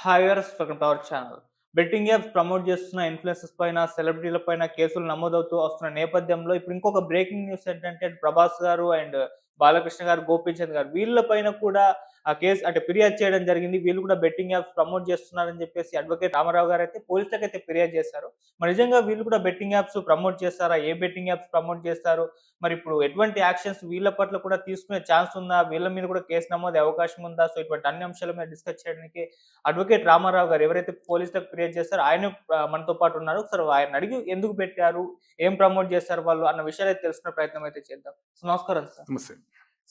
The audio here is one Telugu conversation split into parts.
Hi viewers, welcome to our channel. Betting apps promote చేస్తున్న ఇన్‌ఫ్లుయెన్సర్స్ పైన, సెలబ్రిటీల పైన కేసులు నమోదవుతూ వస్తున్న నేపథ్యంలో ఇప్పుడు ఇంకొక బ్రేకింగ్ న్యూస్ ఏంటంటే ప్రభాస్ గారు అండ్ బాలకృష్ణ గారు, గోపీచంద్ గారు వీళ్ళ పైన కూడా ఆ కేస్ అంటే ఫిర్యాదు చేయడం జరిగింది. వీళ్ళు కూడా బెట్టింగ్ యాప్స్ ప్రమోట్ చేస్తున్నారని చెప్పేసి అడ్వకేట్ రామారావు గారైతే పోలీసులకైతే ఫిర్యాదు చేశారు. మరి నిజంగా వీళ్ళు కూడా బెట్టింగ్ యాప్స్ ప్రమోట్ చేస్తారా? ఏ బెట్టింగ్ యాప్స్ ప్రమోట్ చేస్తారు? మరి ఇప్పుడు ఎటువంటి యాక్షన్స్ వీళ్ళ పట్ల కూడా తీసుకునే ఛాన్స్ ఉందా? వీళ్ళ మీద కూడా కేసు నమోదయ్యే అవకాశం ఉందా? సో ఇటువంటి అన్ని అంశాల మీద డిస్కస్ చేయడానికి అడ్వకేట్ రామారావు గారు ఎవరైతే పోలీసులకు ఫిర్యాదు చేస్తారో ఆయన మనతో పాటు ఉన్నారు. ఒకసారి ఆయన్ని అడిగి ఎందుకు పెట్టారు? ఏం ప్రమోట్ చేస్తారు వాళ్ళు అన్న విషయాలైతే తెలుసుకునే ప్రయత్నం అయితే చేద్దాం. సో నమస్కారం సార్. నమస్తే.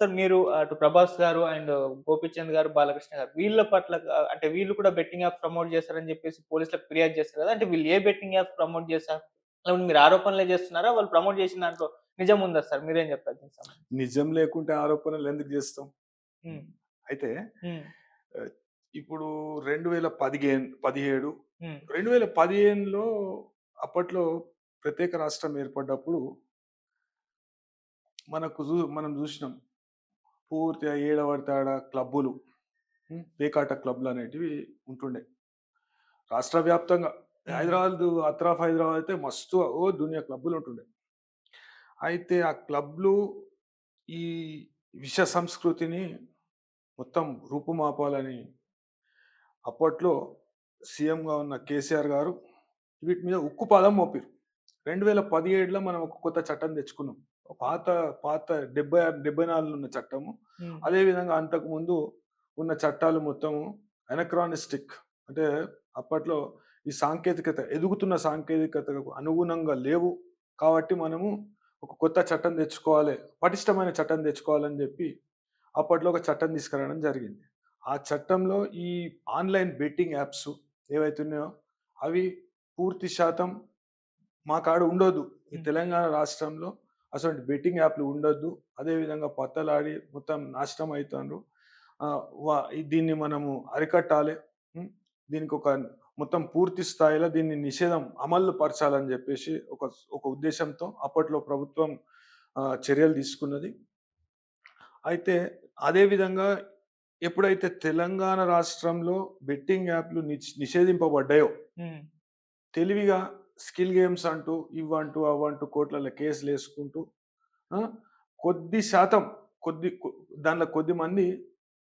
సార్ మీరు అటు 'ప్రభాస్' గారు అండ్ 'గోపీచంద్' గారు, 'బాలకృష్ణ' గారు వీళ్ళ పట్ల అంటే వీళ్ళు కూడా బెట్టింగ్ యాప్స్ ప్రమోట్ చేస్తారని చెప్పేసి పోలీసులకు ఫిర్యాదు చేస్తారు కదా! అంటే వీళ్ళు ఏ బెట్టింగ్ యాప్స్ ప్రమోట్ చేశారు? లేకుంటే మీరు ఆరోపణలే చేస్తున్నారా? వాళ్ళు ప్రమోట్ చేసిన దాంట్లో నిజం ఉందా సార్? మీరేం చెప్తారు దీనికి సంబంధించి? నిజం లేకుంటే ఆరోపణలు ఎందుకు జేస్తాం? హ్మ్. అయితే హ్మ్. ఆహ్, ఇప్పుడు 2017 హ్మ్. 2015లో అప్పట్లో ప్రత్యేక రాష్ట్రం ఏర్పడ్డప్పుడు మనం జూసినాం. పూర్తిగా ఏడ పడితే ఆడ క్లబ్బులు, పేకాట క్లబ్‌లనేటివి ఉంటుండే. రాష్ట్ర వ్యాప్తంగా హ్మ్. హైదరాబాద్ అత్రాఫ్ హైదరాబాద్ అయితే మస్తు దునియా క్లబ్బులుంటుండే. అయితే ఆ క్లబ్‌లు ఈ విష సంస్కృతిని మొత్తం రూపుమాపాలని అప్పట్లో సీఎంగా ఉన్న కేసీఆర్ గారు వీటి మీద ఉక్కుపాదం మోపిరు. 2017లో మనం ఒక కొత్త చట్టం తెచ్చుకున్నాం. ఓకే. పాత పాత 76, 74లో ఉన్న చట్టము. హ్మ్. అదే విధంగా అంతకుముందు ఉన్న చట్టాలు మొత్తము ఎనక్రానిస్టిక్, అంటే అప్పట్లో ఈ సాంకేతికత ఎదుగుతున్న సాంకేతికతకు అనుగుణంగా లేవు. కాబట్టి మనము ఒక కొత్త చట్టం తెచ్చుకోవాలి. పటిష్టమైన చట్టం తెచ్చుకోవాలని చెప్పి అప్పట్లో ఒక చట్టం తీసుకురావడం జరిగింది. ఆ చట్టంలో ఈ ఆన్‌లైన్ బెట్టింగ్ యాప్స్ ఏవైతే ఉన్నాయో అవి పూర్తి శాతం మా కాడ ఉండొద్దు. ఈ హ్మ్. తెలంగాణ రాష్ట్రంలో అసోంటి బెట్టింగ్ యాప్‌లు ఉండొద్దు. అదే విధంగా పత్తలాడి మొత్తం నాశనం అయితాండ్రు. ఆహ్, వ దీన్ని మనము అరికట్టాలె. హ్మ్. దీనికొక మొత్తం పూర్తి స్థాయిలో దీన్ని నిషేధం అమలు పరచాలని జెప్పేసి ఒక ఉద్దేశ్యంతో అప్పట్లో ప్రభుత్వం చర్యలు తీసుకున్నది. అయితే అదే విధంగా ఎప్పుడైతే తెలంగాణ రాష్ట్రంలో బెట్టింగ్ యాప్‌లు నిషేధింపబడ్డాయో, హ్మ్. తెలివిగా స్కిల్ గేమ్స్ అంటూ, ఇవ్వంటూ, అవ్వంటూ కోట్లల్ల కేసులేసుకుంటూ ఆ! కొద్ది శాతం కొద్ది కొ దాంట్లో కొద్ది మంది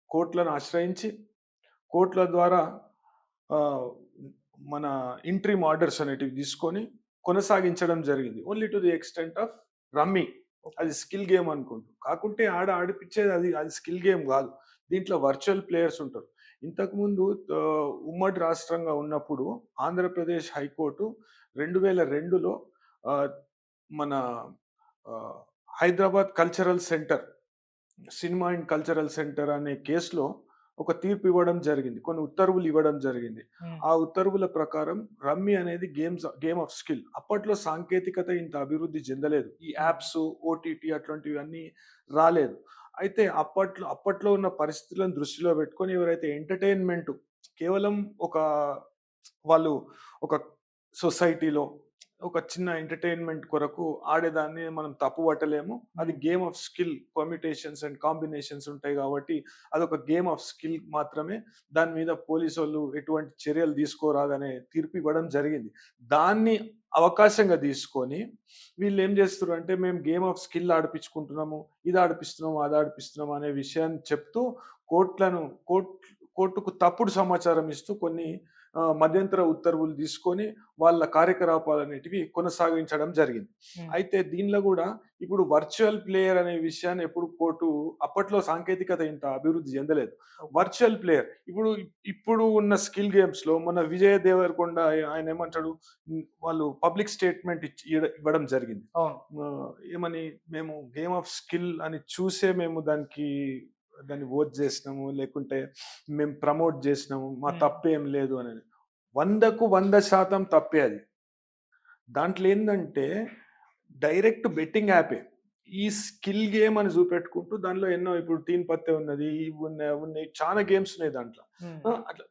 కోర్ట్‌లను ఆశ్రయించి, కోర్ట్‌ల ద్వారా ఆహ్, మన ఇంట్రిమ్ ఆర్డర్స్ అనేటివి తీసుకొని కొనసాగించడం జరిగింది. Only to the extent of rummy. Okay. అది స్కిల్ గేమ్ అనుకుంటూ. కాకుంటే ఆడ ఆడిపిచ్చేది అది స్కిల్ గేమ్ గాదు. దీంట్లో వర్చువల్ ప్లేయర్స్ ఉంటారు. ఇంతకుముందు ఉమ్మడి రాష్ట్రంగా ఉన్నప్పుడు ఆంధ్రప్రదేశ్ హైకోర్టు 2002లో ఆహ్, మన ఆహ్, Hyderabad cultural centre, cinema and cultural centre అనే కేసులో ఒక తీర్పు ఇవ్వడం జరిగింది. కొన్ని ఉత్తర్వులు ఇవ్వడం జరిగింది. హ్మ్. ఆ ఉత్తర్వుల ప్రకారం రమ్మీ అనేది గేమ్ ఆఫ్ స్కిల్. అప్పట్లో సాంకేతికత ఇంత అభివృద్ధి చెందలేదు. ఈ హ్మ్. యాప్స్, ఓటీటీ అట్లాంటివన్నీ రాలేదు. అయితే అప్పట్లో ఉన్న పరిస్థితులను దృష్టిలో పెట్టుకొని ఎవరైతే ఎంటర్‌టైన్‌మెంట్ కేవలం ఒక వాళ్ళు ఒక సొసైటీలో ఒక చిన్న ఎంటర్‌టైన్‌మెంట్ కొరకు ఆడేదాన్ని మనం తప్పు పట్టలేము. అది హ్మ్. Game of skill, permutations and combinations ఉంటాయి కాబట్టి అదొక గేమ్ ఆఫ్ స్కిల్ మాత్రమే. దాని మీద పోలీసోళ్ళు ఎటువంటి చర్యలు తీసుకోరాదనే తీర్పు ఇవ్వడం జరిగింది. దాన్ని అవకాశంగా తీసుకొని వీళ్ళేం చేస్తుర్రంటే మేము గేమ్ ఆఫ్ స్కిల్ ఆడిపించుకుంటున్నాము, ఇది ఆడిపిస్తున్నాము, అది ఆడిపిస్తున్నాము అనే విషయాన్ని చెప్తూ కోర్ట్‌లను కోర్ట్ కోర్టుకు తప్పుడు సమాచారం ఇస్తూ కొన్ని మధ్యంతర ఉత్తర్వులు తీసుకొని వాళ్ళ కార్యకలాపాలన్నిటివి కొనసాగించడం జరిగింది. హ్మ్. అయితే దీనిలో గూడా ఇప్పుడు వర్చువల్ ప్లేయర్ అనే విషయాన్ని ఎప్పుడు కోర్టు అప్పట్లో సాంకేతికత ఇంత అభివృద్ధి చెందలేదు. ఓకే. వర్చువల్ ప్లేయర్ ఇప్పుడు ఉన్న స్కిల్ గేమ్స్‌లో మొన్న విజయ్ దేవరకొండ ఆయన ఏమంటాడు? వాళ్ళు పబ్లిక్ స్టేట్మెంట్ ఇవ్వడం జరిగింది. అవును. ఏమని మేము గేమ్ ఆఫ్ స్కిల్ అని చూసే మేము దాన్ని ఓట్ జేసినాము. లేకుంటే మేము ప్రమోట్ జేసినాము. మా హ్మ్. తప్పేం లేదు అనేది. 100కు 100% తప్పే అది. దాంట్లో ఏందంటే డైరెక్ట్ బెట్టింగ్ యాపే. ఈ స్కిల్ గేమ్ అని చూపెట్టుకుంటూ దానిలో ఎన్నో ఇప్పుడు తీన్ పత్తే ఉన్నది. ఇవున్నాయి, అవున్నాయి. చాలా గేమ్స్ ఉన్నాయి దాంట్లో. హ్మ్. అట్లా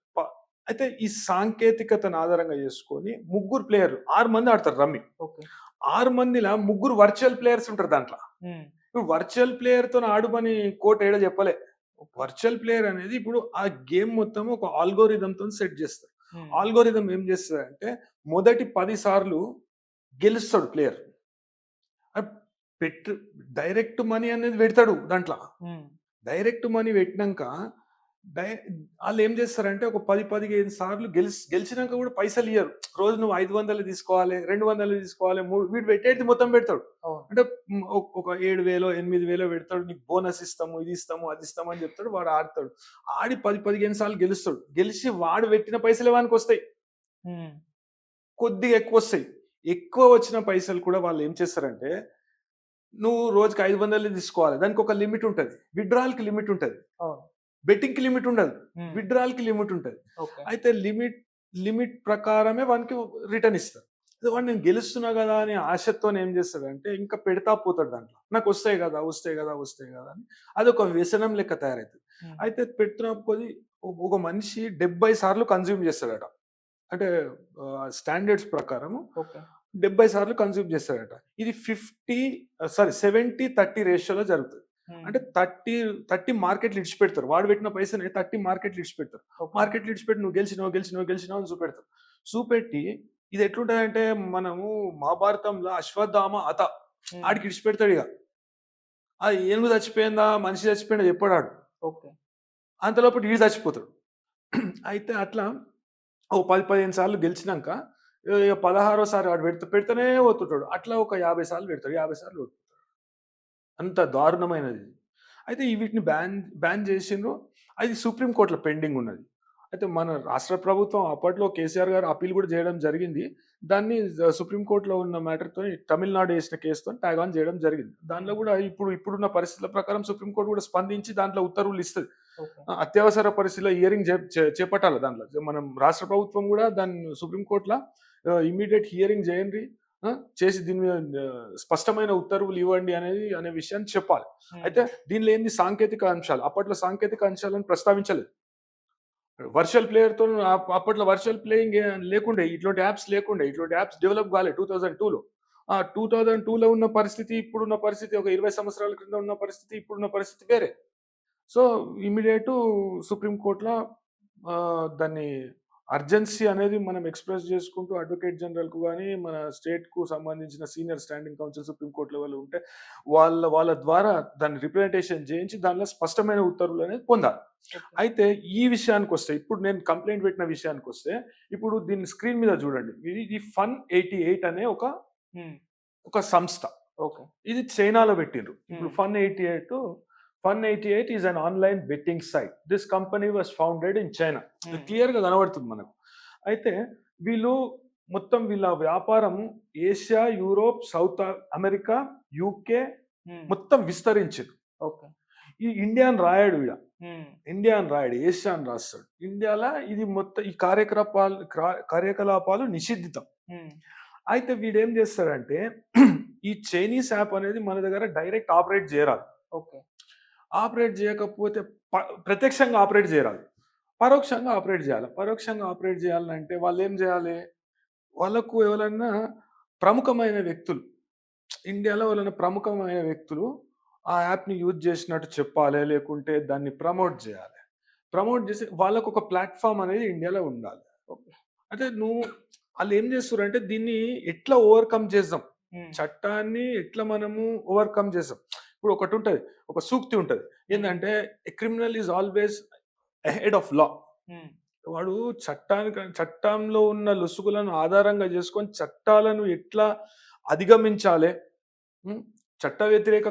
అయితే ఈ సాంకేతికతను ఆధారంగా చేసుకొని ముగ్గురు ప్లేయర్లు 6 మంది ఆడతారు రమ్మీ. ఓకే. 6 మందిల ముగ్గురు వర్చువల్ ప్లేయర్స్ ఉంటారు దాంట్ల. హ్మ్. ఇప్పుడు వర్చువల్ ప్లేయర్‌తోని ఆడుమని కోర్ట్ ఏడ చెప్పలే. వర్చువల్ ప్లేయర్ అనేది ఇప్పుడు ఆ గేమ్ మొత్తం ఒక ఆల్గోరిథంతో సెట్ చేస్తారు. హ్మ్. ఆల్గోరిథం ఏం చేస్తదంటే మొదటి 10 సార్లు గెలుస్తాడు ప్లేయర్. ఆహ్, పెట్టు డైరెక్ట్ మనీ అనేది పెడతాడు దాంట్ల. హ్మ్. డైరెక్ట్ మనీ పెట్టినంక డై ఆళ్ళేం చేస్తారంటే ఒక 10, 15 సార్లు గెలిచినంక కూడా పైసలియ్యరు. రోజు నువ్వు 500 తీసుకోవాలి, 200 తీసుకోవాలి, వీడు పెట్టేటిది మొత్తం పెడతాడు. అవును. అంటే ఒక 7,000, 8,000 పెడతాడు. నీకు బోనస్ ఇస్తాము, ఇది ఇస్తాము, అది ఇస్తాము అని చెప్తాడు. వాడు ఆడతాడు. ఆడి 10, 15 సార్లు గెలుస్తాడు. గెలిచి వాడు పెట్టిన పైసలే వానికొస్తాయి. హ్మ్. కొద్దిగా ఎక్కువొస్తాయి. ఎక్కువ వచ్చిన పైసలు కూడా వాళ్ళేం చేస్తారంటే, నువ్వు రోజుకి 500 తీసుకోవాలి. దానికొక లిమిట్ ఉంటది. విత్‌డ్రాయల్‌కి లిమిట్ ఉంటది. అవును. బెట్టింగ్‌కి లిమిట్ ఉండదు. హ్మ్. విత్‌డ్రాయల్‌కి లిమిట్ ఉంటది. ఓకే. అయితే లిమిట్ ప్రకారమే వానికి రిటర్న్ ఇస్తారు. అదే వాడు నేను గెలుస్తున్నా గదా! అనే ఆశతోని ఏం చేస్తాడంటే ఇంకా పెడతా పోతాడు దాంట్లో. నాకొస్తాయి గదా! వస్తాయి గదా! వస్తాయి గదా! అని అదొక వ్యసనం లెక్క తయారైతది. హ్మ్. అయితే పెడుతున్న కొద్దీ ఒక మనిషి 70 సార్లు కన్జ్యూమ్ చేస్తాడట. అంటే స్టాండర్డ్స్ ప్రకారము ఓకే. 70 సార్లు కన్జ్యూమ్ చేస్తాడట. ఇది 70, 30 రేషియోలో జరుగుతది. హ్మ్. అంటే 30 మార్కెట్‌లు ఇడిచిపెడతారు. వాడు పెట్టిన పైసని 30 మార్కెట్‌లు ఇడిచిపెడతారు. ఓకే. మార్కెట్‌లో ఇడిచిపెట్టి నువ్వు గెలిచినావు, గెలిచినావు, గెలిచినావు అని చూపెడతారు. చూపెట్టి ఇది ఎట్లుంటదంటే మనము మహాభారతంలో అశ్వత్థామ, హత హ్మ్. ఆడికి ఇడిచిపెడతాడిగ. ఆ ఏనుగు చచ్చిపోయిందా? మనిషి చచ్చిపోయిందా? చెప్పడాడు. ఓకే. అంతలోపట ఈడు చచ్చిపోతాడు. అయితే అట్లా ఓ 10, 15 సార్లు గెలిచినంక ఇగ 16 వాడు పెడతనే పోతుంటాడు. అట్లా ఒక 50 సార్లు పెడతాడు. 50 సార్లు ఓడిపోతాడు. అంత దారుణమైనది. అయితే వీటిని బ్యాన్ చేసిండ్రు. అది సుప్రీం కోర్ట్‌లో పెండింగ్ ఉన్నది. అయితే మన రాష్ట్ర ప్రభుత్వం అప్పట్లో కేసీఆర్ గారు అప్పీల్ కూడా చేయడం జరిగింది. దాన్ని సుప్రీం కోర్ట్‌లో ఉన్న మ్యాటర్‌తోని తమిళనాడు ఏసిన కేస్‌తోని టాగ్ ఆన్ చేయడం జరిగింది. దాంట్లో హ్మ్. కూడా ఇప్పుడున్న పరిస్థితుల ప్రకారం సుప్రీం కోర్ట్ కూడా స్పందించి దాంట్లో ఉత్తర్వులు ఇస్తది. ఓకే. అత్యవసర పరిస్థితిలో హియరింగ్ చేపట్టాలి దాంట్లో. మనం రాష్ట్ర ప్రభుత్వం కూడా దాన్ని సుప్రీం కోర్ట్‌ల ఇమ్మీడియేట్ హియరింగ్ చేయండి. ఆ! చేసి దీని మీద స్పష్టమైన ఉత్తర్వులు ఇవ్వండి అనే విషయాన్ని చెప్పాలి. హ్మ్. అయితే దీనిలో ఏంది సాంకేతిక అంశాలు. అప్పట్లో సాంకేతిక అంశాలను ప్రస్తావించలేదు. వర్చువల్ ప్లేయర్‌తో అప్పట్లో వర్చువల్ ప్లేయింగ్ లేకుండే. ఇటువంటి యాప్స్ లేకుండే. ఇటువంటి యాప్స్ డెవలప్ కాలే 2002లో. ఆ 2002లో ఉన్న పరిస్థితి, ఇప్పుడున్న పరిస్థితి ఒక 20 సంవత్సరాల క్రితం ఉన్న పరిస్థితి, ఇప్పుడున్న పరిస్థితి వేరే. సో, ఇమ్మీడియేటు సుప్రీం కోర్ట్‌ల దాన్ని అర్జెన్సీ అనేది మనం ఎక్స్‌ప్రెస్ చేసుకుంటూ అడ్వకేట్ జనరల్‌కు గాని, మన స్టేట్‌కు సంబంధించిన senior standing council supreme court లెవెల్‌లో ఉంటే, వాళ్ళ ద్వారా దాన్ని రిప్రజెంటేషన్ చేయించి దానిలో స్పష్టమైన ఉత్తర్వులనేది పొందాలి. ఓకే. అయితే ఈ విషయానికొస్తే, ఇప్పుడు నేను కంప్లెయింట్ పెట్టిన విషయానికొస్తే, ఇప్పుడు దీన్ని స్క్రీన్ మీద చూడండి. ఇది ఫన్ 88 అనే హ్మ్. ఒక సంస్థ. ఓకే. ఇది చైనాలో పెట్టిండ్రు. ఇప్పుడు hmm. Fun 88 is an online betting site. This company was founded in China. Hmm. క్లియర్‌గా కనబడుతుంది మనకు. అయితే వీళ్ళు మొత్తం వీళ్ళ వ్యాపారం Asia, Europe, South America, UK hmm. మొత్తం విస్తరించింది. ఓకే. ఈ ఇండియా అని రాయడు ఈడ. హ్మ్. ఇండియా అని రాయడు. ఏషియా అని రాస్తాడు. ఇండియాల ఇది మొత్తం ఈ కార్యకలాపాలు నిషిద్ధితం. హ్మ్. అయితే వీడేం చేస్తాడంటే ఈ చైనీస్ యాప్ అనేది మన దగ్గర డైరెక్ట్ ఆపరేట్ చేయరాదు. ఓకే. ఆపరేట్ చేయకపోతే ప్రత్యక్షంగా ఆపరేట్ చేయరాదు. పరోక్షంగా ఆపరేట్ చేయాలి. పరోక్షంగా ఆపరేట్ చేయాలంటే వాళ్ళేం చేయాలి? వాళ్ళకు ఎవలన్నా ప్రముఖమైన వ్యక్తులు, ఇండియాలో ఎవరైనా ప్రముఖమైన వ్యక్తులు ఆ యాప్‌ని యూజ్ చేసినట్టు చెప్పాలి. లేకుంటే దాన్ని ప్రమోట్ చేయాలి. ప్రమోట్ చేసి వాళ్ళకొక ప్లాట్‌ఫార్మ్ అనేది ఇండియాలో ఉండాలి. ఓకే. అంటే ఆళ్ళేం చేస్తుర్రంటే దీన్ని ఎట్లా ఓవర్‌కమ్ చేద్దాం? హ్మ్. చట్టాన్ని ఎట్లా మనము ఓవర్‌కమ్ చేద్దాం? ఇప్పుడు ఒకటుంటది. ఒక సూక్తి ఉంటది. హ్మ్. ఏందంటే, "a criminal is always ahead of law." హ్మ్. వాడు చట్టంలో ఉన్న లొసుగులను ఆధారంగా చేసుకొని చట్టాలను ఎట్లా అధిగమించాలే, హ్మ్. చట్ట వ్యతిరేక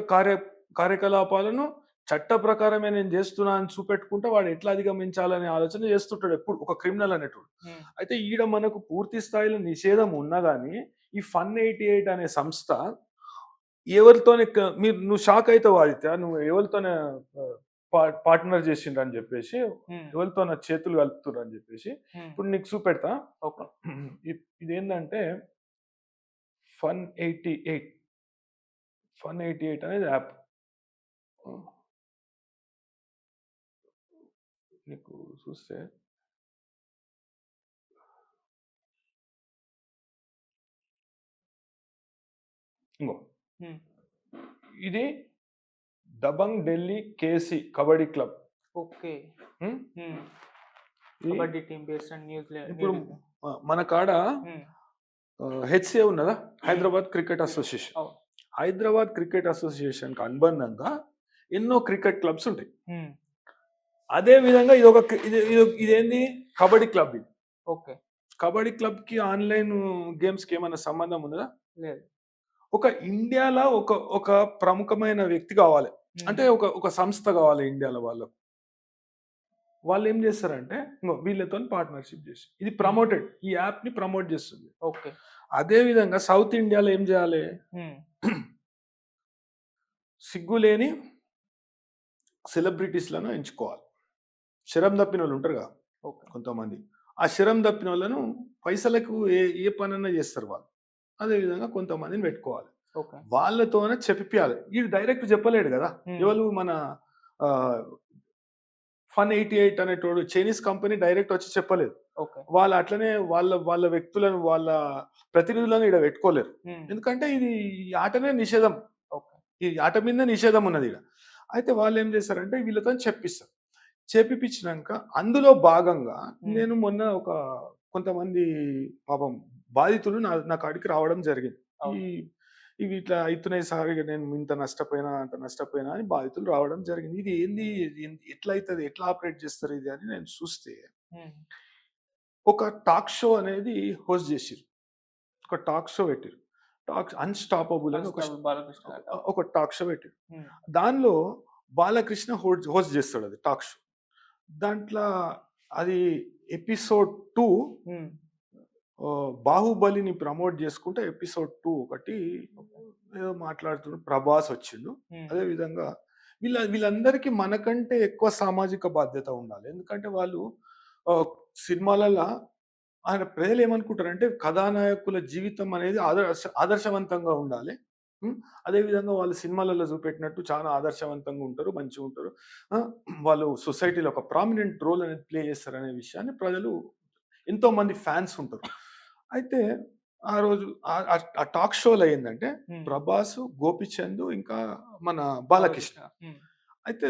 కార్యకలాపాలను చట్ట ప్రకారమే నేను చేస్తున్నా అని చూపెట్టుకుంటే వాడు ఎట్లా అధిగమించాలనే ఆలోచన చేస్తుంటాడు ఎప్పుడు ఒక క్రిమినల్ అనేటోడు. హ్మ్. అయితే ఈడ మనకు పూర్తి స్థాయిలో నిషేధం ఉన్నా గాని, ఈ ఫన్ 88 అనే సంస్థ ఎవరితోని నువ్వు షాక్ అయితావు ఆదిత్య. నువ్వు ఎవరితోని ఆహ్, పార్ట్‌నర్ చేసిండ్రని చెప్పేసి, హ్మ్. ఎవరితోని చేతులు కలుపుతుర్రని చెప్పేసి. హ్మ్. ఇప్పుడు నీకు చూపెడతా. ఓకే. ఇదేందంటే ఫన్ 88 అనేది యాప్. నీకు చూస్తే ఇంగో హ్మ్. ఇది Dabangg Delhi KC kabaddi club. Okay. Hmm. Hmm. ఈ కబడ్డీ టీమ్ బేస్డ్ ఆన్ ఇప్పుడు న్యూజిలాండ్. మన కాడ హ్మ్. హెచ్‌సిఏ ఉన్నదా? హ్మ్. Hyderabad cricket association. అవును. హైదరాబాద్ క్రికెట్ అసోసియేషన్‌కి అనుబంధంగా ఎన్నో క్రికెట్ క్లబ్స్ ఉంటాయి. హ్మ్. అదే విధంగా ఇదొక ఇదేంది కబడ్డీ క్లబ్ ఇది. ఓకే. కబడ్డీ క్లబ్‌కి ఆన్‌లైన్ గేమ్స్‌కి ఏమన్నా సంబంధం ఉన్నదా? లేదు. ఒక ఇండియాలో ఒక ప్రముఖమైన వ్యక్తి కావాలి. హ్మ్. అంటే ఒక సంస్థ కావాలి ఇండియాలో వాళ్ళకు. వాళ్ళేం చేస్తారంటే ఇంగో వీళ్ళతోని పార్ట్నర్‌షిప్ చేసి ఇది ప్రమోటెడ్. ఈ యాప్‌ని ప్రమోట్ చేస్తుంది. ఓకే. అదే విధంగా సౌత్ ఇండియాలో ఏం చేయాలి? హ్మ్. సిగ్గులేని సెలబ్రిటీస్‌లను ఎంచుకోవాలి. శరం తప్పినోళ్ళు ఉంటారు కదా! ఓకే. కొంతమంది. ఆ శరం తప్పినోళ్ళను పైసలకు ఏ పనన్నా చేస్తారు వాళ్ళు. అదే విధంగా కొంతమందిని పెట్టుకోవాలి. ఓకే. వాళ్ళతోనే చెప్పిపియాలి. ఈడు డైరెక్ట్ చెప్పలేడు కదా! హ్మ్. ఎవలు మన ఆహ్, ఫన్ 88 అనేటోడు చైనీస్ కంపెనీ డైరెక్ట్ వచ్చి చెప్పలేదు. ఓకే. వాళ్ళు అట్లనే వాళ్ళ వ్యక్తులను, వాళ్ళ ప్రతినిధులను ఈడ పెట్టుకోలేరు. హ్మ్. ఎందుకంటే ఇది ఈ ఆటనే నిషేధం. ఓకే. ఈ ఆట మీదనే నిషేధం ఉన్నది ఈడ. అయితే వాళ్ళేం చేశారంటే వీళ్ళతోని చెప్పిస్తారు. చేపిపిచ్చినంక అందులో భాగంగా హ్మ్. నేను మొన్న కొంతమంది పాపం బాధితులు నా కాడికి రావడం జరిగింది. ఈ అవును. ఇవి ఇట్లా అయితున్నాయి సార్. ఇగ నేను ఇంత నష్టపోయినా, అంత నష్టపోయినా అని బాధితులు రావడం జరిగింది. ఇది ఏంది? ఎట్లా అయితది? ఎట్లా ఆపరేట్ చేస్తారు ఇది అని నేను చూస్తే, హ్మ్. ఒక టాక్ షో అనేది హోస్ట్ చేసిర్రు. ఒక టాక్ షో పెట్టిర్రు. అన్‌స్టాపబుల్ అని కానిస్టేబుల్ బాలకృష్ణ గారిదా? ఒక టాక్ షో పెట్టిర్రు. హ్మ్. దానిలో బాలకృష్ణ హోస్ట్ చేస్తాడు అది టాక్ షో. దాంట్లో అది ఎపిసోడ్ 2 హ్మ్. 'బాహుబలిని' ప్రమోట్ చేసుకుంటే ఎపిసోడ్ 2 ఒకటి ఏదో మాట్లాడుతుండు. 'ప్రభాస్' వచ్చిండు. హ్మ్. అదే విధంగా వీళ్ళందరికీ మనకంటే ఎక్కువ సామాజిక బాధ్యత ఉండాలి. ఎందుకంటే వాళ్ళు ఆహ్, సినిమాలల్ల ఆయన ప్రజలేమనుకుంటారంటే కథానాయకుల జీవితం అనేది ఆదర్శవంతంగా ఉండాలి. హ్మ్. అదే విధంగా వాళ్ళు సినిమాలలో చూపెట్టినట్టు చాలా ఆదర్శవంతంగా ఉంటారు. మంచిగుంటారు. ఆ! వాళ్ళు సొసైటీలో ఒక ప్రామినెంట్ రోల్ అనేది ప్లే చేస్తారనే విషయాన్ని ప్రజలు ఎంతోమంది ఫ్యాన్స్ ఉంటారు. అయితే ఆ రోజు ఆ టాక్ షోలో ఏందంటే హ్మ్. 'ప్రభాస్', 'గోపిచంద్' ఇంకా మన 'బాలకృష్ణ'. బాలకృష్ణ. హ్మ్. అయితే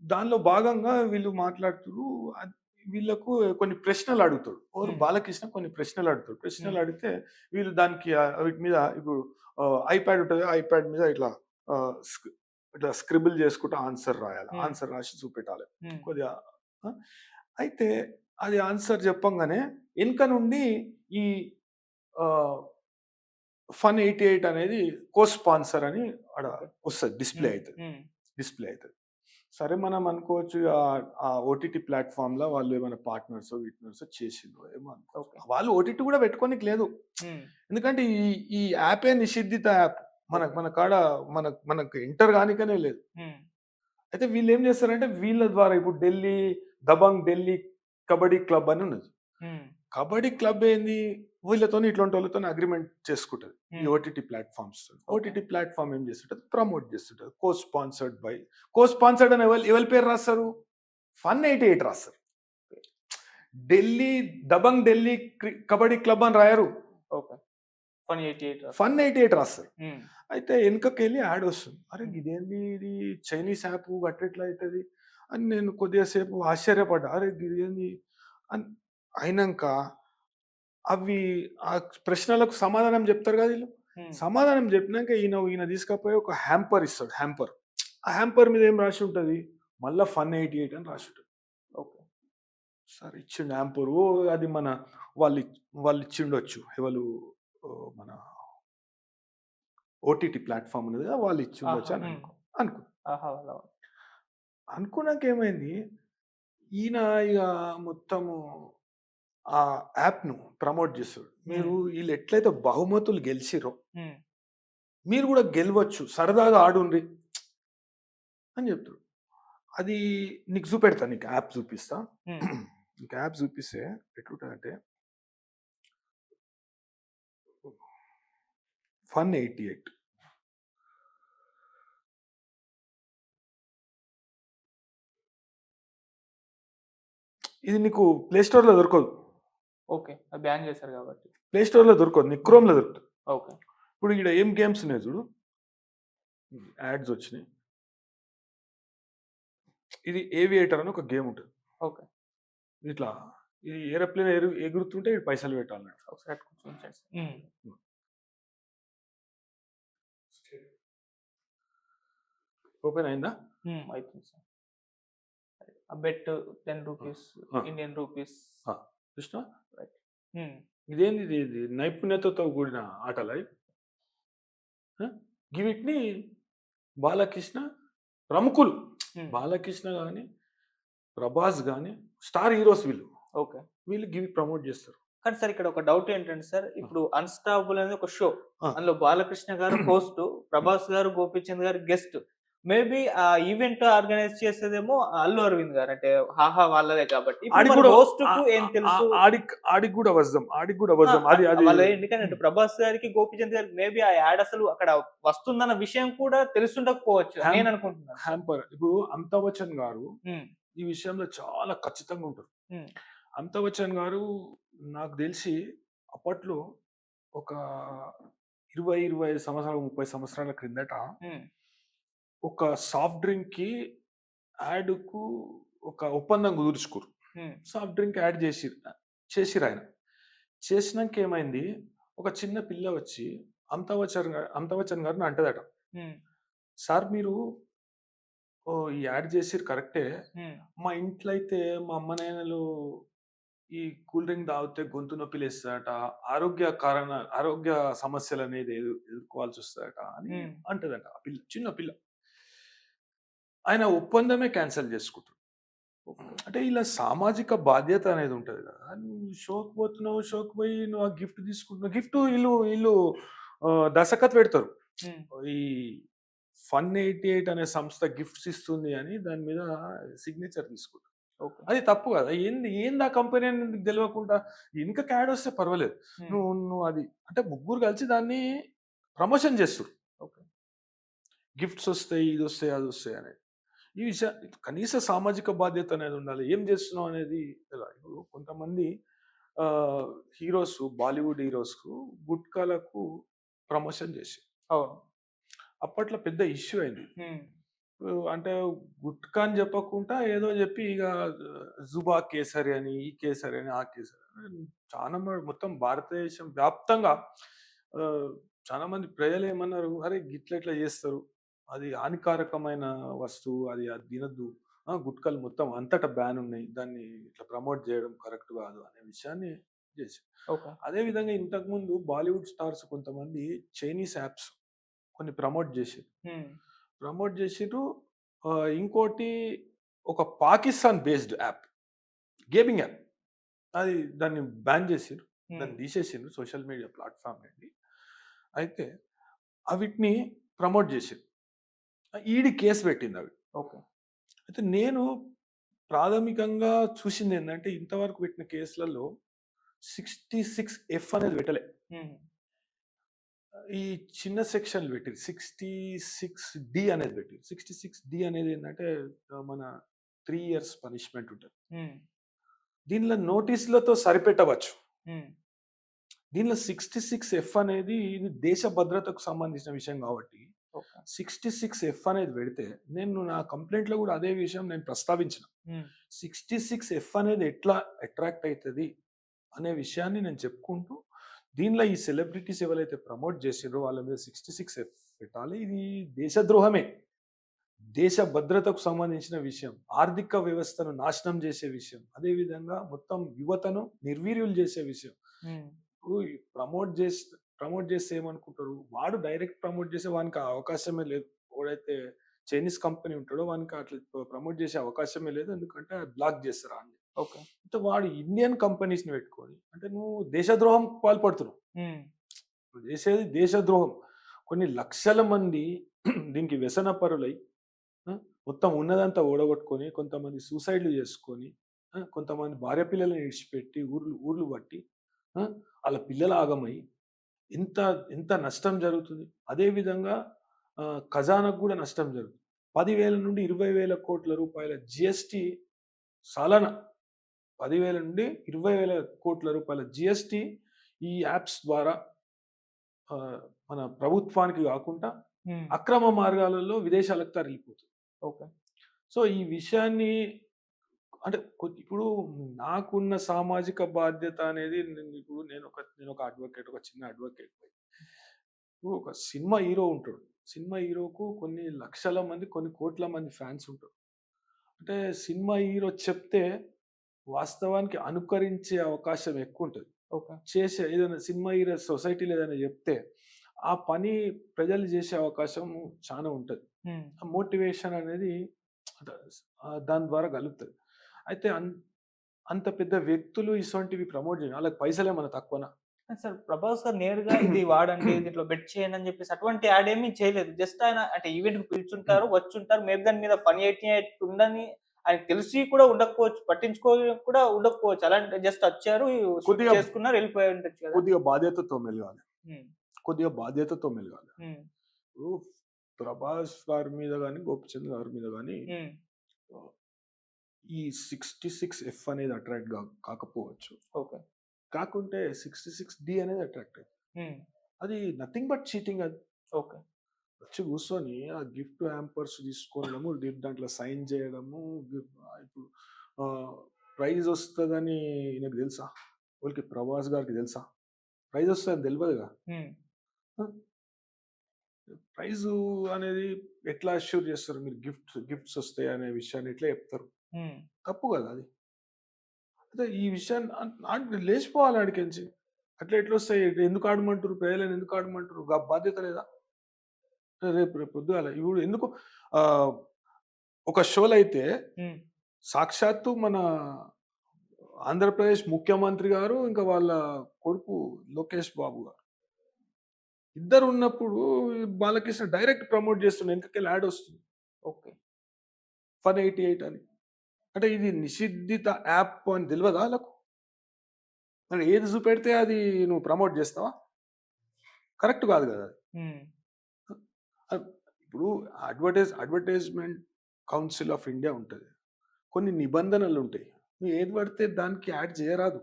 దానిలో భాగంగా వీళ్ళు మాట్లాడుతుర్రు. వీళ్ళకు కొన్ని ప్రశ్నలు అడుగుతాడు. హ్మ్. బాలకృష్ణ కొన్ని ప్రశ్నలు అడుగుతాడు. హ్మ్. ప్రశ్నలు అడిగితే వీళ్ళు దానికి వీటి మీద ఇప్పుడు ఐప్యాడ్ ఉంటది. ఐప్యాడ్ మీద ఇట్లా ఆహ్, స్క్ ఇట్లా స్క్రిబుల్ చేసుకుంటూ ఆన్సర్ రాయాలి. హ్మ్. ఆన్సర్ రాసి చూపెట్టాలి. హ్మ్. కొద్దిగా ఆ! అయితే అది ఆన్సర్ చెప్పంగానే ఎనక నుండి ఈ ఆహ్, ఫన్ 88 అనేది స్పాన్సర్ అని ఆడ ఓకే. వస్తది. డిస్‌ప్లే హ్మ్. అయితది. హ్మ్. డిస్‌ప్లే అయితది. సరే మనం అనుకోవచ్చు ఆ ఓటీటీ ప్లాట్‌ఫార్మ్‌లో వాళ్ళు ఏమైనా పార్ట్నర్సో, వీట్నర్సో చేసిండ్రో ఏమో అనుకోవచ్చు. ఓకే. వాళ్ళు ఓటీటీ కూడా పెట్టుకోనికి లేదు. హ్మ్. ఎందుకంటే ఈ యాపే నిషిద్ధిత యాప్. ఓకే. మన కాడ మనకు ఎంటర్ గానికనే లేదు. హ్మ్. అయితే వీళ్ళేం చేస్తారంటే వీళ్ళ ద్వారా ఇప్పుడు ఢిల్లీ కబడ్డీ క్లబ్ అని ఉన్నది. హ్మ్. కబడ్డీ క్లబ్ ఏంది? వీళ్ళతోని ఇట్లాంటోళ్ళతోని అగ్రీమెంట్ చేసుకుంటది. ఈ హ్మ్. ఓటీటీ ప్లాట్‌ఫార్మ్స్ తోని. ఓకే. ఓటీటీ ప్లాట్‌ఫార్మ్ ఏం చేస్తుంటది? ప్రమోట్ చేస్తుంటది. కో స్పాన్సర్డ్ అని ఎవరి పేరు రాస్తారు? ఫన్ 88 రాస్తారు. ఢిల్లీ ఢిల్లీ కబడ్డీ క్లబ్ అని రాయరు. ఓకే. ఫన్ 88 రాస్తారు. ఫన్ 88 రాస్తారు. హ్మ్. అయితే ఎనకకెళ్ళి యాడ్ వస్తుంది. అరే! హ్మ్. ఇదేంది ఇది చైనీస్ యాప్ గట్లెట్లా అయితది? అని నేను కొద్దిగా సేపు ఆశ్చర్యపడ్డా. అరే! గిదేంది అని అయినంక అవి ఆ ప్రశ్నలకు సమాధానం చెప్తారు కదా వీళ్ళు. హ్మ్. సమాధానం చెప్పినాక ఈయన తీసుకపోయి ఒక హ్యాంపర్ ఇస్తాడు. హ్యాంపర్. ఆ హ్యాంపర్ మీద ఏం రాసి ఉంటది? మళ్ళా ఫన్ 88 అని రాసి ఉంటది. ఓకే. సరే ఇచ్చిండు హ్యాంపరు. అది మన వాళ్ళిచ్చిండొచ్చు. ఎవలు మన ఓటీటీ ప్లాట్‌ఫార్మ్ ఉన్నది కదా! వాళ్ళు ఆహా! ఇచ్చుండొచ్చు అని హ్మ్. అనుకున్నా. ఆహా! అలా. అనుకున్నాక ఏమైంది? ఈయన ఇగ మొత్తము ఆ యాప్‌ను ప్రమోట్ చేస్తాడు. హ్మ్. మీరు ఈళ్ళు ఎట్లయితే బహుమతులు గెలిచిర్రో హ్మ్. మీరు కూడా గెలవచ్చు. సరదాగా ఆడుండ్రి అని చెప్తాడు. అది నీకు చూపెడతా. నీకు యాప్ చూపిస్తా. హ్మ్. నీకు యాప్ చూపిస్తే ఎట్లుంటదంటే ఫన్ 88 ఇది నీకు ప్లే స్టోర్‌లో దొరకదు. ఓకే. అది బ్యాన్ చేశారు కాబట్టి. ప్లే స్టోర్‌లో దొరకదు. నీకు హ్మ్. క్రోమ్‌లో దొరుకుతది. ఓకే. ఇప్పుడు ఈడ ఏం గేమ్స్ ఉన్నాయి చూడు. యాడ్స్ వచ్చినాయి. ఇది ఏవియేటర్ అని ఒక గేమ్ ఉంటుంది. ఓకే. ఇట్లా ఈ ఏరోప్లేన్ ఎగురుతుంటే వీడు పైసలు పెట్టాలన్నాడు. ఒకసారి అటు కూర్చోండి. హ్మ్. ఓపెన్ అయిందా? అయితుంది సార్. ఆ బెట్ 10 రూపీస్ ఆ. Indian rupees. చూసినా రైట్. హ్మ్. ఇదేంది ఇది నైపుణ్యతతో కూడిన ఆటలా ఇవి? వీటిని బాలకృష్ణ ప్రముఖులు హ్మ్. బాలకృష్ణ కానీ ప్రభాస్ కానీ స్టార్ హీరోస్ వీళ్ళు ఓకే. వీళ్ళు గివి ప్రమోట్ చేస్తారు. కానీ సార్ ఇక్కడ ఒక డౌట్ ఏంటంటే సార్, ఇప్పుడు అన్‌స్టాపబుల్ అనేది ఒక షో. ఆ. అందులో బాలకృష్ణ గారు హోస్ట్, ప్రభాస్ గారు, గోపీచంద్ గారు గెస్ట్. మేబీ ఆ ఈవెంట్ ఆర్గనైజ్ చేసేదేమో అల్లు అరవింద్ గారు. అంటే హాహా వాళ్ళదే కాబట్టి. ఇప్పుడు ఆడికి మరి కూడా హోస్ట్‌కు ఏం తెలుసు? ఆడికి కూడా వజ్జం అది అది వాళ్ళే ఎందుకంటే ప్రభాస్ గారికి, గోపీచంద్ గారికి మేబీ ఆ యాడ్ అసలు అక్కడ వస్తుందన్న విషయం కూడా తెలిసుండకపోవచ్చు అని నేను అనుకుంటున్నాను. హ్యాంపర్. ఇప్పుడు అమితాబ్ బచ్చన్ గారు హ్మ్. ఈ విషయంలో చాలా ఖచ్చితంగా ఉంటారు. హ్మ్. అమితాబ్ బచ్చన్ గారు నాకు తెలిసి అప్పట్లో ఒక 25 సంవత్సరాలు 30 సంవత్సరాల క్రిందట హ్మ్. ఒక సాఫ్ట్ డ్రింక్‌కి యాడ్‌కు ఒక ఒప్పందం కుదుర్చుకుర్రు. హ్మ్. సాఫ్ట్ డ్రింక్ యాడ్ చేసిర్రాయన. చేసినంక ఏమైంది, ఒక చిన్న పిల్ల వచ్చి అమితాబ్ బచ్చన్ గారిని అంటదట. హ్మ్. సార్ మీరు ఈ యాడ్ చేసిర్రు కరెక్టే. హ్మ్. మా ఇంట్లో అయితే మా అమ్మ నాయనలు ఈ కూల్ డ్రింక్ తాగితే గొంతు నొప్పి లేస్తదట. ఆరోగ్య సమస్యలనేది ఎదుర్కోవాల్సొస్తదట అని హ్మ్. అంటదట ఆ పిల్ల. చిన్న పిల్ల. ఆయన ఒప్పందమే క్యాన్సెల్ చేసుకుంటాడు. అంటే ఇలా సామాజిక బాధ్యత అనేది ఉంటది కదా! నువ్వు షోకి పోతున్నావు, షోకి పోయి నువ్వు ఆ గిఫ్ట్ తీసుకుంటున్నావు. గిఫ్ట్ ఈళ్ళు దస్తఖత్ పెడతారు. హ్మ్. ఈ ఫన్ 88 అనే సంస్థ గిఫ్ట్స్ ఇస్తుంది అని దాని మీద సిగ్నేచర్ తీసుకుంటారు. ఓకే. అది తప్పు కదా! ఏంది ఆ కంపెనీ అని నీకు తెలవకుండా ఎనకకి యాడ్ వస్తే పర్వాలేదు. హ్మ్. నువ్వు అది అంటే ముగ్గురు కలిసి దాన్ని ప్రమోషన్ చేస్తుర్రు. ఓకే. గిఫ్ట్స్ వస్తాయి, ఇదొస్తాయి, అదొస్తాయి అని. ఈ విషయ కనీస సామాజిక బాధ్యత అనేది ఉండాలి. ఏం చేస్తున్నావు అనేది తెలవాలి. ఇప్పుడు కొంతమంది బాలీవుడ్ హీరోస్‌కు గుట్కాలకు ప్రమోషన్ చేసిర్రు. అవును. అప్పట్లో పెద్ద ఇష్యూ అయింది. హ్మ్. అంటే గుట్కా అని చెప్పకుండా ఏదో చెప్పి ఇక జుబా కేసరి అని, ఈ కేసరి అని, ఆ కేసరి అని చాలా మొత్తం భారతదేశం వ్యాప్తంగా ఆహ్, చాలా మంది ప్రజలు ఏమన్నారు, "అరే! గిట్లెట్లా చేస్తారు? అది హానికారకమైన వస్తువు. అది తినొద్దు. గుట్కాలు మొత్తం అంతటా బ్యాన్ ఉన్నాయి. దాన్ని ఇట్లా ప్రమోట్ చేయడం కరెక్ట్ కాదు" అనే విషయాన్ని చేశారు. ఓకే. అదే విధంగా ఇంతకుముందు బాలీవుడ్ స్టార్స్ కొంతమంది చైనీస్ యాప్స్ కొన్ని ప్రమోట్ చేసిర్రు. హ్మ్. ప్రమోట్ చేసిర్రు. ఇంకోటి ఒక Pakistan based app. Gaming app. దాన్ని బ్యాన్ చేసిర్రు. హ్మ్. దాన్ని తీసేసిండ్రు సోషల్ మీడియా ప్లాట్‌ఫార్మ్ నుండి. అయితే అవిటిని ప్రమోట్ చేసిర్రు. ఈడీ కేస్ పెట్టిందవి. ఓకే. అయితే నేను ప్రాథమికంగా చూసిందేందంటే ఇంతవరకు పెట్టిన కేసులలో 66 అనేది పెట్టలే. హ్మ్. ఈ చిన్న సెక్షన్‌లు పెట్టిర్రు. 66 అనేది పెట్టిర్రు. 66 అనేది ఏందంటే మన 3 ఇయర్స్ పనిష్మెంట్ ఉంటది. హ్మ్. దీనిలో నోటీసులతో సరిపెట్టవచ్చు. హ్మ్. దీనిలో 66 అనేది ఇది దేశ భద్రతకు సంబంధించిన విషయం కాబట్టి ఓకే. 66 అనేది పెడితే నేను నా కంప్లెయింట్‌లో కూడా అదే విషయం నేను ప్రస్తావించిన. హ్మ్. 66 అనేది ఎట్లా అట్రాక్ట్ అయితది అనే విషయాన్ని నేను చెప్పుకుంటూ దీనిలో ఈ సెలబ్రిటీస్ ఎవరైతే ప్రమోట్ చేసిండ్రో వాళ్ళ మీద 66 పెట్టాలి. ఇది దేశద్రోహమే. దేశ భద్రతకు సంబంధించిన విషయం. ఆర్థిక వ్యవస్థను నాశనం చేసే విషయం. అదే విధంగా మొత్తం యువతను నిర్వీర్యులు చేసే విషయం. హ్మ్. ఇప్పుడు ఈ ప్రమోట్ చేస్తే ఏమనుకుంటారు? వాడు డైరెక్ట్ ప్రమోట్ చేసే వానికి ఆ అవకాశమే లేదు. ఎవడైతే చైనీస్ కంపెనీ ఉంటాడో వానికి అట్లా ప్రమోట్ చేసే అవకాశమే లేదు. ఎందుకంటే బ్లాక్ చేస్తారు ఆడిని. ఓకే. అంటే వాడు ఇండియన్ కంపెనీస్‌ని పెట్టుకొని అంటే నువ్వు దేశద్రోహంకి పాల్పడుతున్నావు. హ్మ్. నువ్వు చేసేది దేశద్రోహం. కొన్ని లక్షల మంది దీనికి వ్యసనపరులై ఆ! మొత్తం ఉన్నదంతా ఓడగొట్టుకొని, కొంతమంది సూసైడ్‌లు చేసుకొని, కొంతమంది భార్య పిల్లలని ఇడిచిపెట్టి ఊర్లు ఊర్లు పట్టి, ఆ! ఆళ్ళ పిల్లలు ఆగమై ఎంత ఎంత నష్టం జరుగుతుంది. అదే విధంగా ఖజానాకు గూడా నష్టం జరుగుతుంది. 10,000 నుండి 20,000 కోట్ల రూపాయల జీఎస్టీ సాలన 10,000 నుండి 20,000 కోట్ల రూపాయల జీఎస్టీ ఈ యాప్స్ ద్వారా మన ప్రభుత్వానికి గాకుండా హ్మ్. అక్రమ మార్గాలలో విదేశాలకు తరలిపోతుంది. ఓకే. సో, ఈ విషయాన్ని అంటే ఇప్పుడు నాకున్న సామాజిక బాధ్యత అనేది ఇప్పుడు నేనొక అడ్వకేట్, ఒక చిన్న అడ్వకేట్. ఇప్పుడు ఒక సినిమా హీరో ఉంటాడు. సినిమా హీరోకు కొన్ని లక్షల మంది, కొన్ని కోట్ల మంది ఫ్యాన్స్ ఉంటారు. అంటే సినిమా హీరో చెప్తే వాస్తవానికి అనుకరించే అవకాశం ఎక్కువుంటది. ఓకే. ఏదైనా సినిమా హీరో సొసైటీలో ఏదైనా చెప్తే, ఆ పని ప్రజలు చేసే అవకాశం చానా ఉంటది. హ్మ్. ఆ మోటివేషన్ అనేది అంటే దాని ద్వారా కలుగుతది. అయితే అంత పెద్ద వ్యక్తులు ఇసొంటివి ప్రమోట్ జేయరు. ఆళ్ళకి పైసలేమన్నా తక్కువనా? సార్ 'ప్రభాస్' గారు నేరుగా ఇది వాడండి, దీంట్లో బెట్ చేయండి అని చెప్పేసి అటువంటి యాడ్ ఏమి చేయలేదు. జస్ట్ ఆయన అంటే ఈవెంట్‌కి పిలిచుంటారు, వచ్చుంటారు. మేబీ దాని మీద ఫన్ ఎయిట్ ఉందని ఆయనకు తెలిసి కూడా ఉండకపోవచ్చు. పట్టించుకోని కూడా ఉండకపోవచ్చు. అలాంటి జస్ట్ వచ్చారు, షూట్ కొద్దిగా చేసుకున్నారు, వెళ్ళిపోయి ఉండొచ్చు కదా! కొద్దిగా బాధ్యతతో మెలగాలి. హ్మ్. కొద్దిగా బాధ్యతతో మెలగాలి. హ్మ్. ఇప్పుడు 'ప్రభాస్' గారి మీద గాని, 'గోపిచంద్' గారి మీద గాని హ్మ్. ఆహ్, ఈ 66 అనేది అట్రాక్ట్ కాకపోవచ్చు. ఓకే. కాకుంటే 66 అనేది అట్రాక్ట్ అయితది. హ్మ్. అది నథింగ్ బట్ చీటింగ్ అది. ఓకే. వచ్చి కూర్చొని ఆ గిఫ్ట్ హ్యాంపర్స్ తీసుకోవడము, దాంట్లో సైన్ చేయడము, ఇప్పుడు ఆహ్, ప్రైజ్ వస్తదని ఈయనకు తెలుసా? ఓళ్ళకి 'ప్రభాస్' గారికి తెలుసా? ప్రైజ్ వస్తదని తెలవదుగా. హ్మ్. ఆ! ప్రైజు అనేది ఎట్లా అష్యూర్ చేస్తారు? మీరు గిఫ్ట్స్ వస్తాయి అనే విషయాన్ని ఎట్లా చెప్తారు? హ్మ్. తప్పు కదా అది. అయితే ఈ విషయాన్ని లేచిపోవాలి ఆడికెంచి. అట్లా ఎట్లొస్తాయి? ఎందుకు ఆడమంటుర్రు? ప్రజలను ఎందుకు ఆడమంటుర్రు? బాధ్యత లేదా? రేపు పొద్దుగాల ఇప్పుడు ఎందుకు ఆహ్, ఒక షోలో అయితే హ్మ్. సాక్షాత్తు మన ఆంధ్రప్రదేశ్ ముఖ్యమంత్రి గారు, ఇంకా వాళ్ళ కొడుకు లోకేష్ బాబు గారు. ఇద్దరున్నప్పుడు బాలకృష్ణ డైరెక్ట్ ప్రమోట్ చేస్తుండు. ఎనకకెళ్ళి యాడ్ వస్తుంది. ఓకే. ఫన్ 88 అని. అంటే ఇది నిషిద్ధిత యాప్ అని తెలవదా ఆళ్ళకు? మరి ఏది చూపెడితే అది నువ్వు ప్రమోట్ చేస్తావా? కరెక్ట్ కాదు కదా! అది. హ్మ్. ఇప్పుడు అడ్వర్టైజ్‌మెంట్ కౌన్సిల్ ఆఫ్ ఇండియా ఉంటది. కొన్ని నిబంధనలుంటాయి. నువ్వు ఏది పడితే దానికి యాడ్ చేయరాదు.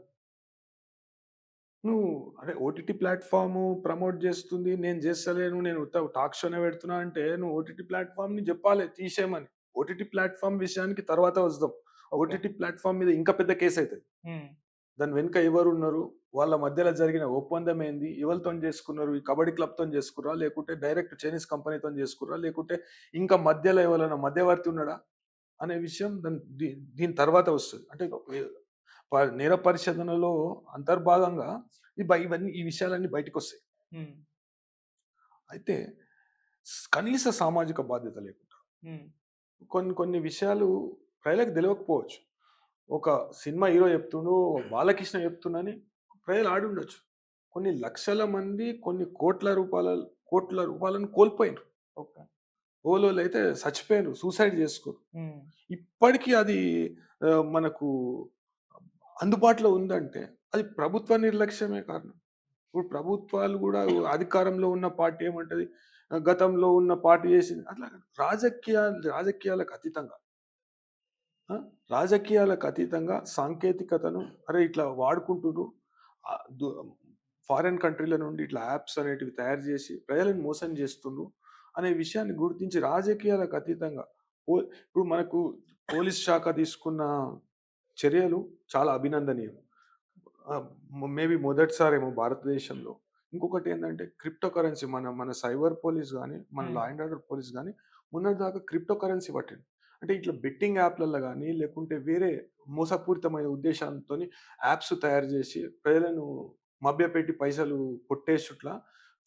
నువ్వు అదే ఓటీటీ ప్లాట్‌ఫార్మ్ ప్రమోట్ చేస్తుంది. నేను చేస్తలేను. నేను ఉత్త టాక్ షోనే పెడుతున్నా అంటే నువ్వు ఓటీటీ ప్లాట్‌ఫార్మ్‌ని చెప్పాలి తీసేయమని. ఓటీటీ ప్లాట్‌ఫార్మ్ విషయానికి తర్వాత వద్దాం. ఓకే. ఓటీటీ ప్లాట్‌ఫార్మ్ మీద ఇంకా పెద్ద కేస్ అయితది. హ్మ్. దాని వెనుక ఎవరున్నారు? వాళ్ళ మధ్యలో జరిగిన ఒప్పందం ఏంది? ఎవరితోని చేసుకున్నారు? ఈ కబడ్డీ క్లబ్‌తోని చేసుకుర్రా? లేకుంటే డైరెక్ట్ చైనీస్ కంపెనీతోని చేసుకుర్రా? లేకుంటే ఇంకా మధ్యలో ఎవరైనా మధ్యవర్తి ఉన్నాడా? అనే విషయం దీని తర్వాత వస్తది. అంటే ఎ నేర పరిశోధనలో అంతర్భాగంగా ఇవన్నీ ఈ విషయాలన్నీ బయటికొస్తాయి. హ్మ్. అయితే కనీస సామాజిక బాధ్యత లేకుండా హ్మ్. కొన్ని కొన్ని విషయాలు ప్రజలకు తెలవకపోవచ్చు. ఒక సినిమా హీరో చెప్తుండు, బాలకృష్ణ చెప్తుండని ప్రజలు ఆడుండొచ్చు. కొన్ని లక్షల మంది కొన్ని కోట్ల రూపాయలను కోల్పోయినరు. ఓకే. ఓలోలైతే చచ్చిపోయినరు. సూసైడ్ చేసుకుర్రు. హ్మ్. ఇప్పటికి అది మనకు అందుబాటులో ఉందంటే అది ప్రభుత్వ నిర్లక్ష్యమే కారణం. ఇప్పుడు ప్రభుత్వాలు గూడా అధికారంలో ఉన్న పార్టీ ఏమంటది? గతంలో ఉన్న పార్టీ చేసింది. అట్లా రాజకీయాలకు అతీతంగా ఆ! రాజకీయాలకు అతీతంగా సాంకేతికతను అరే! ఇట్లా వాడుకుంటుర్రు. ఆహ్, దు ఫారిన్ కంట్రీల నుండి ఇట్లా యాప్స్ అనేటివి తయారు చేసి ప్రజలను మోసం చేస్తుండ్రు అనే విషయాన్ని గుర్తించి రాజకీయాలకు అతీతంగా ఇప్పుడు మనకు పోలీస్ శాఖ తీసుకున్న చర్యలు చాలా అభినందనీయం. మేబీ మొదటిసారేమో భారతదేశంలో. ఇంకొకటేందంటే క్రిప్టో కరెన్సీ మన మన సైబర్ పోలీస్ గాని, మన హ్మ్. లా అండ్ ఆర్డర్ పోలీస్ గాని మొన్నటిదాకా క్రిప్టో కరెన్సీ పట్టింది. అంటే ఇట్లా బెట్టింగ్ యాప్‌లల్ల గాని, లేకుంటే వేరే మోసపూరితమైన ఉద్దేశాలతోని యాప్స్ తయారు జేసి ప్రజలను మభ్యపెట్టి పైసలు కొట్టేసుట్లా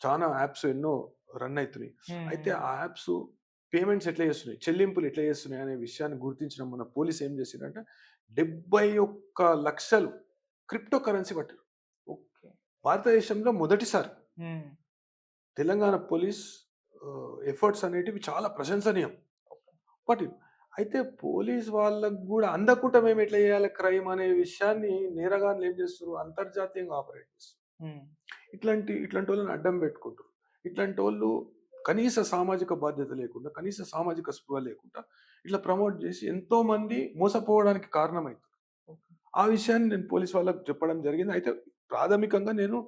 చానా యాప్స్ ఎన్నో రన్ అయితున్నాయి. హ్మ్. అయితే హ్మ్. ఆ యాప్స్ పేమెంట్స్ ఎట్లా చేస్తున్నాయి? చెల్లింపులు ఎట్లా చేస్తున్నాయి? అనే విషయాన్ని గుర్తించిన మన పోలీస్ ఏం చేసిండ్రంటే 71,00,000 క్రిప్టో కరెన్సీ పట్టారు. ఓకే. భారతదేశంలో మొదటిసారి హ్మ్. తెలంగాణ పోలీస్ ఎఫర్ట్స్ అనేటివి చాలా ప్రశంసనీయం. ఓకే. బట్ అయితే పోలీస్ వాళ్ళకి గూడా అందకుండా మేము ఎట్లా చేయాలి క్రైమ్ అనే విషయాన్ని నేరగాన్లు ఏం చేస్తుర్రు అంతర్జాతీయంగా ఆపరేట్ చేస్తుర్రు. హ్మ్. ఇట్లాంటోళ్ళని అడ్డం పెట్టుకుంటుర్రు. ఇట్లాంటోళ్ళు కనీస సామాజిక బాధ్యత లేకుండా, కనీస సామాజిక స్పృహ లేకుండా ఇట్లా ప్రమోట్ చేసి ఎంతో మంది మోసపోవడానికి కారణమైతుర్రు. ఓకే. ఆ విషయాన్ని నేను పోలీస్ వాళ్ళకి చెప్పడం జరిగింది. అయితే ప్రాథమికంగా నేను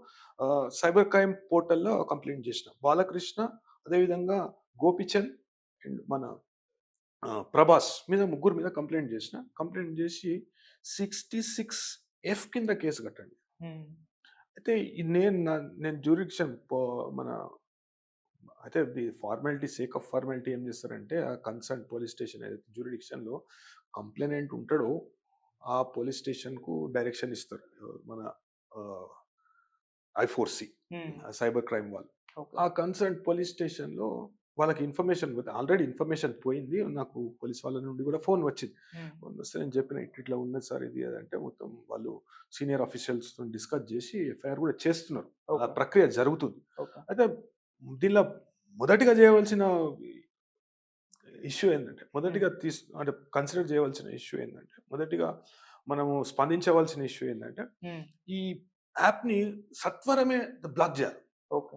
సైబర్ క్రైమ్ పోర్టల్‌లో కంప్లెయింట్ చేసిన. బాలకృష్ణ, అదేవిధంగా గోపీచంద్ అండ్ మన ప్రభాస్ మీద ముగ్గురు మీద కంప్లైంట్ చేసిన. కంప్లైంట్ చేసి 66(F) కింద కేసు కట్టండి. హ్మ్. అయితే నేను జ్యూరిడిక్షన్ మన అయితే ఫార్మాలిటీ సేక్ ఆఫ్ ఫార్మాలిటీ ఏం చేస్తారంటే ఆ కన్సర్న్ పోలీస్ స్టేషన్ ఏదైతే జ్యూరిడిక్షన్‌లో కంప్లైనెంట్ ఉంటాడో ఆ పోలీస్ స్టేషన్‌కు డైరెక్షన్ ఇస్తారు. మన ఆహ్, ఐ4సి హ్మ్. సైబర్ క్రైమ్ వాళ్ళు. ఓకే. ఆ కన్సర్న్ పోలీస్ స్టేషన్‌లో వాళ్ళకి ఇన్ఫర్మేషన్ ఆల్రెడీ ఇన్ఫర్మేషన్ పోయింది. నాకు పోలీస్ వాళ్ళ నుండి కూడా ఫోన్ వచ్చింది. హ్మ్. ఫోన్ వస్తే నేను చెప్పిన ఇట్లా ఉన్నది సార్ ఇది అది అంటే మొత్తం వాళ్ళు సీనియర్ ఆఫీషియల్స్‌తోని డిస్కస్ చేసి ఎఫ్ఐఆర్ కూడా చేస్తున్నారు. ఆ ఓకే. ప్రక్రియ జరుగుతుంది. ఓకే. అయితే దీనిలో మొదటిగా చేయవలసిన ఇష్యూ ఏందంటే హ్మ్. అంటే కన్సిడర్ చేయవలసిన ఇష్యూ ఏందంటే మొదటిగా మనము స్పందించవలసిన ఇష్యూ ఏందంటే హ్మ్. ఈ యాప్‌ని సత్వరమే బ్లాక్ చేయాలి. ఓకే.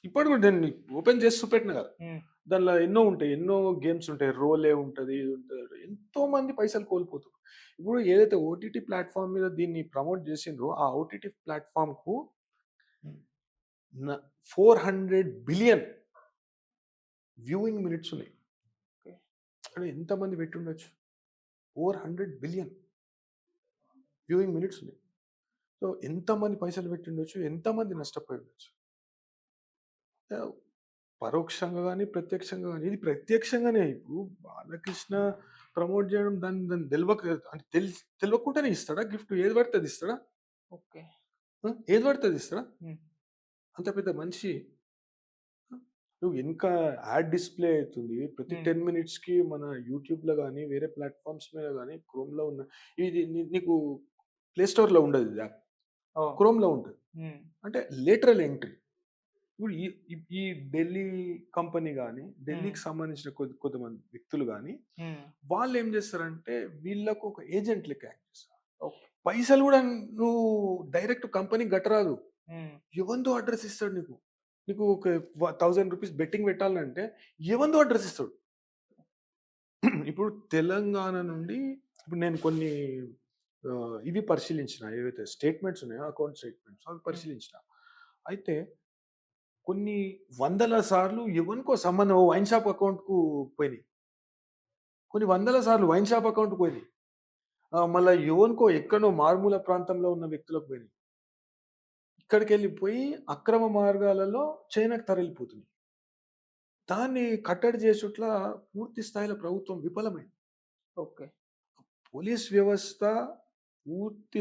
ఇప్పటికి కూడా నేను ఓపెన్ చేసి చూపెట్టిన కదా! హ్మ్. దానిలో ఎన్నో ఉంటాయి. ఎన్నో గేమ్స్ ఉంటాయి. రోలే ఉంటది. ఇది ఉంటది. ఎంతో మంది పైసలు కోల్పోతుర్రు. ఇప్పుడు ఏదైతే ఓటీటీ ప్లాట్‌ఫార్మ్ మీద దీన్ని ప్రమోట్ చేసిండ్రో, ఆ ఓటీటీ ప్లాట్‌ఫార్మ్‌కు న 400 బిలియన్ వ్యూయింగ్ మినిట్స్ ఉన్నాయి. ఓకే. అంటే ఎంతమంది పెట్టుండొచ్చు? 400 బిలియన్ వ్యూయింగ్ మినిట్స్ ఉన్నాయి. సో, ఎంతమంది పైసలు పెట్టిండొచ్చు? ఎంతమంది నష్టపోయి ఉండొచ్చు? ఆహ్, పరోక్షంగా గాని, ప్రత్యక్షంగా గాని ఇది ప్రత్యక్షంగానే. ఇప్పుడు బాలకృష్ణ ప్రమోట్ చేయడం దాన్ని దాన్ని తెలవక అంటే తెలవకుండానే ఇస్తాడా గిఫ్ట్? ఏది పడితే అది ఇస్తాడా? ఓకే. ఏది పడితే అది ఇస్తాడా? హ్మ్. అంత పెద్ద మనిషి ఆ! నువ్వు ఇంకా యాడ్ డిస్‌ప్లే అయితుంది. ప్రతి హ్మ్. 10 మినిట్స్‌కి మన యూట్యూబ్‌లో గాని, వేరే ప్లాట్‌ఫార్మ్స్ మీద గాని, క్రోమ్‌లో ఉన్న ఇది నీకు ప్లే స్టోర్‌లో ఉండదు ఇది యాప్. ఓహ్! క్రోమ్‌లో ఉంటది. హ్మ్. అంటే లేటరల్ ఎంట్రీ. ఇప్పుడు ఈ ఈ ఈ ఢిల్లీ కంపెనీ గాని, హ్మ్. ఢిల్లీకి సంబంధించిన కొంతమంది వ్యక్తులు గాని, హ్మ్. వాళ్ళేం చేస్తారంటే వీళ్ళకు ఒక ఏజెంట్ లెక్క యాక్ట్ చేస్తారు. ఓకే. పైసలు గూడా నువ్వు డైరెక్ట్ కంపెనీకి కట్టరాదు. హ్మ్. ఎవందో అడ్రెస్ ఇస్తాడు నీకు. నీకు ఒక ₹1000 బెట్టింగ్ పెట్టాలంటే ఎవందో అడ్రెస్ ఇస్తాడు. ఇప్పుడు తెలంగాణ నుండి ఇప్పుడు నేను కొన్ని ఇవి పరిశీలించిన. ఏవైతే స్టేట్మెంట్స్ ఉన్నాయో అకౌంట్ స్టేట్మెంట్స్ అవి హ్మ్. పరిశీలించిన. అయితే కొన్ని వందల సార్లు ఎవనికో సంబంధం ఓ వైన్ షాప్ అకౌంట్‌కు పోయినాయి. కొన్ని వందల సార్లు వైన్ షాప్ అకౌంట్‌కి పోయినాయి. మళ్ళా ఎవనికో ఎక్కడనో మారుమూల ప్రాంతంలో ఉన్న వ్యక్తులకు పోయినాయి. ఇక్కడికెళ్ళిపోయి అక్రమ మార్గాలలో చైనాకు తరలిపోతున్నాయి. దాన్ని కట్టడి చేసుట్ల పూర్తి స్థాయిలో ప్రభుత్వం విఫలమైంది. ఓకే. పోలీస్ వ్యవస్థ పూర్తి